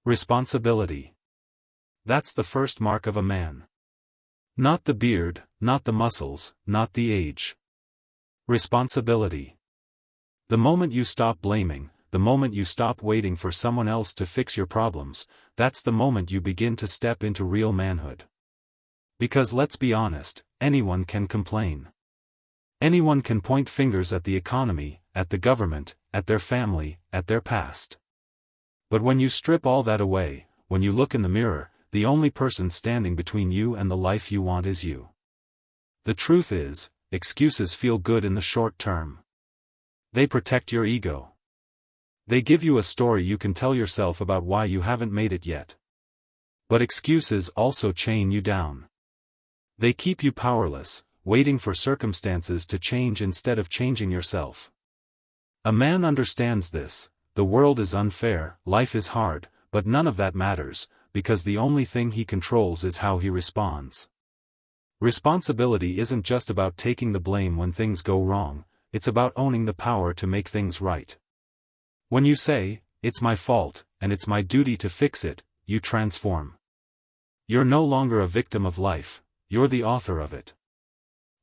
Responsibility. That's the first mark of a man. Not the beard, not the muscles, not the age. Responsibility. The moment you stop blaming, the moment you stop waiting for someone else to fix your problems, that's the moment you begin to step into real manhood. Because let's be honest, anyone can complain. Anyone can point fingers at the economy, at the government, at their family, at their past. But when you strip all that away, when you look in the mirror, the only person standing between you and the life you want is you. The truth is, excuses feel good in the short term. They protect your ego. They give you a story you can tell yourself about why you haven't made it yet. But excuses also chain you down. They keep you powerless, waiting for circumstances to change instead of changing yourself. A man understands this: the world is unfair, life is hard, but none of that matters, because the only thing he controls is how he responds. Responsibility isn't just about taking the blame when things go wrong, it's about owning the power to make things right. When you say, "It's my fault, and it's my duty to fix it," you transform. You're no longer a victim of life, you're the author of it.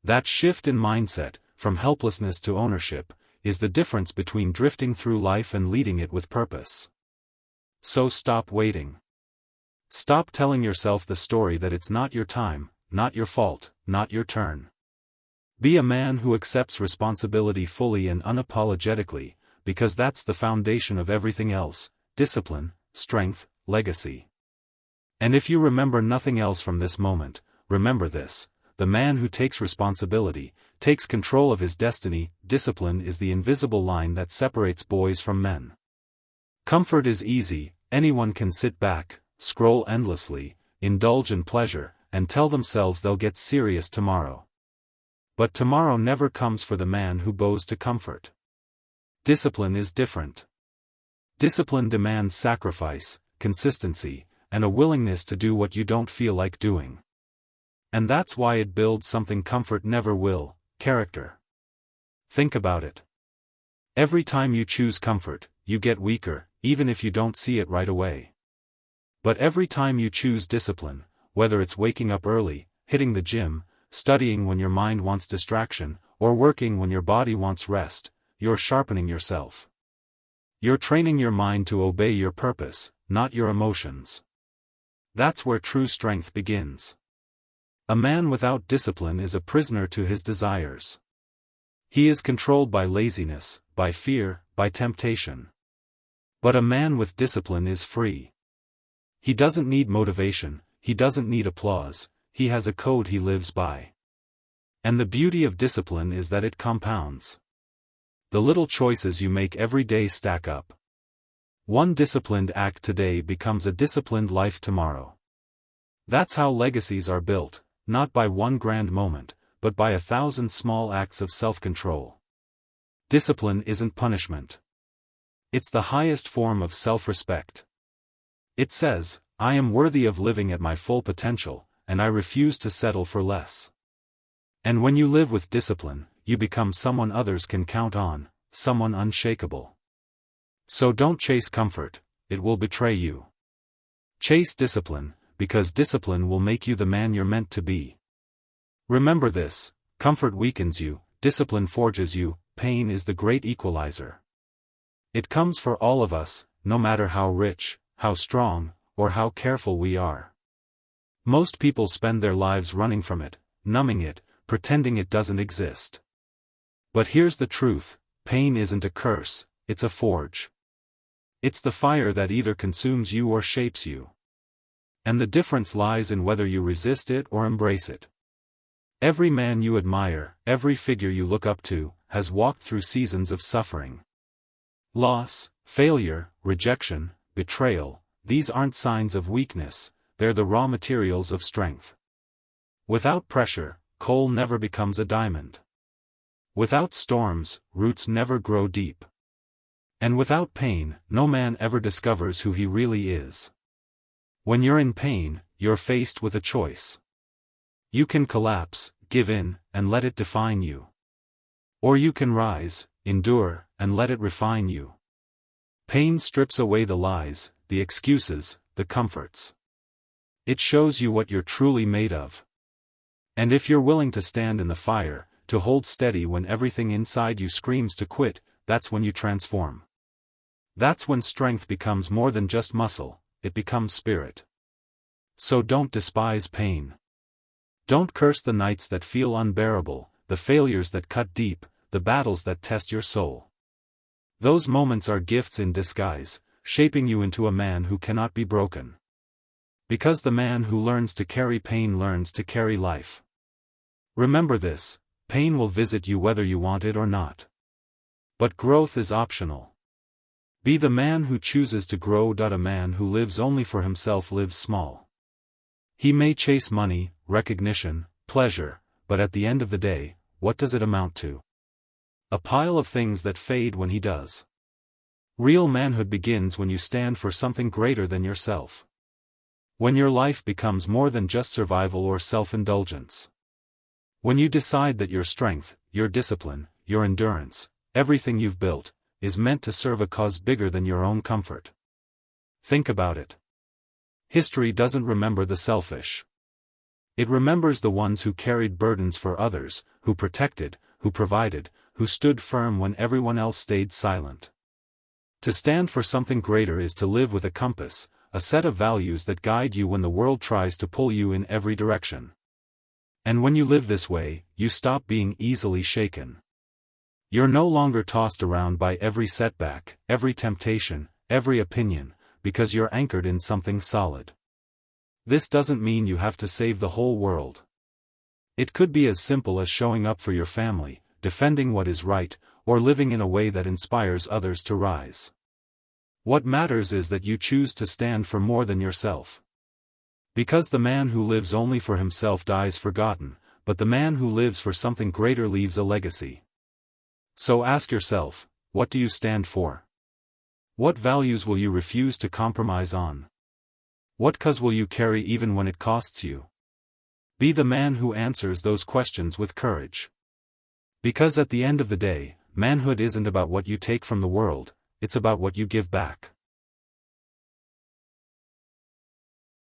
That shift in mindset, from helplessness to ownership, is the difference between drifting through life and leading it with purpose. So stop waiting. Stop telling yourself the story that it's not your time, not your fault, not your turn. Be a man who accepts responsibility fully and unapologetically, because that's the foundation of everything else: discipline, strength, legacy. And if you remember nothing else from this moment, remember this: the man who takes responsibility, takes control of his destiny. Discipline is the invisible line that separates boys from men. Comfort is easy, anyone can sit back, scroll endlessly, indulge in pleasure, and tell themselves they'll get serious tomorrow. But tomorrow never comes for the man who bows to comfort. Discipline is different. Discipline demands sacrifice, consistency, and a willingness to do what you don't feel like doing. And that's why it builds something comfort never will: character. Think about it. Every time you choose comfort, you get weaker, even if you don't see it right away. But every time you choose discipline, whether it's waking up early, hitting the gym, studying when your mind wants distraction, or working when your body wants rest, you're sharpening yourself. You're training your mind to obey your purpose, not your emotions. That's where true strength begins. A man without discipline is a prisoner to his desires. He is controlled by laziness, by fear, by temptation. But a man with discipline is free. He doesn't need motivation, he doesn't need applause, he has a code he lives by. And the beauty of discipline is that it compounds. The little choices you make every day stack up. One disciplined act today becomes a disciplined life tomorrow. That's how legacies are built, not by one grand moment, but by 1,000 small acts of self-control. Discipline isn't punishment. It's the highest form of self-respect. It says, "I am worthy of living at my full potential, and I refuse to settle for less." And when you live with discipline, you become someone others can count on, someone unshakable. So don't chase comfort, it will betray you. Chase discipline, because discipline will make you the man you're meant to be. Remember this: comfort weakens you, discipline forges you, pain is the great equalizer. It comes for all of us, no matter how rich, how strong, or how careful we are. Most people spend their lives running from it, numbing it, pretending it doesn't exist. But here's the truth: pain isn't a curse, it's a forge. It's the fire that either consumes you or shapes you. And the difference lies in whether you resist it or embrace it. Every man you admire, every figure you look up to, has walked through seasons of suffering. Loss, failure, rejection, betrayal, these aren't signs of weakness, they're the raw materials of strength. Without pressure, coal never becomes a diamond. Without storms, roots never grow deep. And without pain, no man ever discovers who he really is. When you're in pain, you're faced with a choice. You can collapse, give in, and let it define you. Or you can rise, endure, and let it refine you. Pain strips away the lies, the excuses, the comforts. It shows you what you're truly made of. And if you're willing to stand in the fire, to hold steady when everything inside you screams to quit, that's when you transform. That's when strength becomes more than just muscle, it becomes spirit. So don't despise pain. Don't curse the nights that feel unbearable, the failures that cut deep, the battles that test your soul. Those moments are gifts in disguise, shaping you into a man who cannot be broken. Because the man who learns to carry pain learns to carry life. Remember this, pain will visit you whether you want it or not. But growth is optional. Be the man who chooses to grow. A man who lives only for himself lives small. He may chase money, recognition, pleasure, but at the end of the day, what does it amount to? A pile of things that fade when he does. Real manhood begins when you stand for something greater than yourself. When your life becomes more than just survival or self-indulgence. When you decide that your strength, your discipline, your endurance, everything you've built, is meant to serve a cause bigger than your own comfort. Think about it. History doesn't remember the selfish. It remembers the ones who carried burdens for others, who protected, who provided, who stood firm when everyone else stayed silent. To stand for something greater is to live with a compass, a set of values that guide you when the world tries to pull you in every direction. And when you live this way, you stop being easily shaken. You're no longer tossed around by every setback, every temptation, every opinion, because you're anchored in something solid. This doesn't mean you have to save the whole world. It could be as simple as showing up for your family, defending what is right, or living in a way that inspires others to rise. What matters is that you choose to stand for more than yourself. Because the man who lives only for himself dies forgotten, but the man who lives for something greater leaves a legacy. So ask yourself, what do you stand for? What values will you refuse to compromise on? What cause will you carry even when it costs you? Be the man who answers those questions with courage. Because at the end of the day, manhood isn't about what you take from the world, it's about what you give back.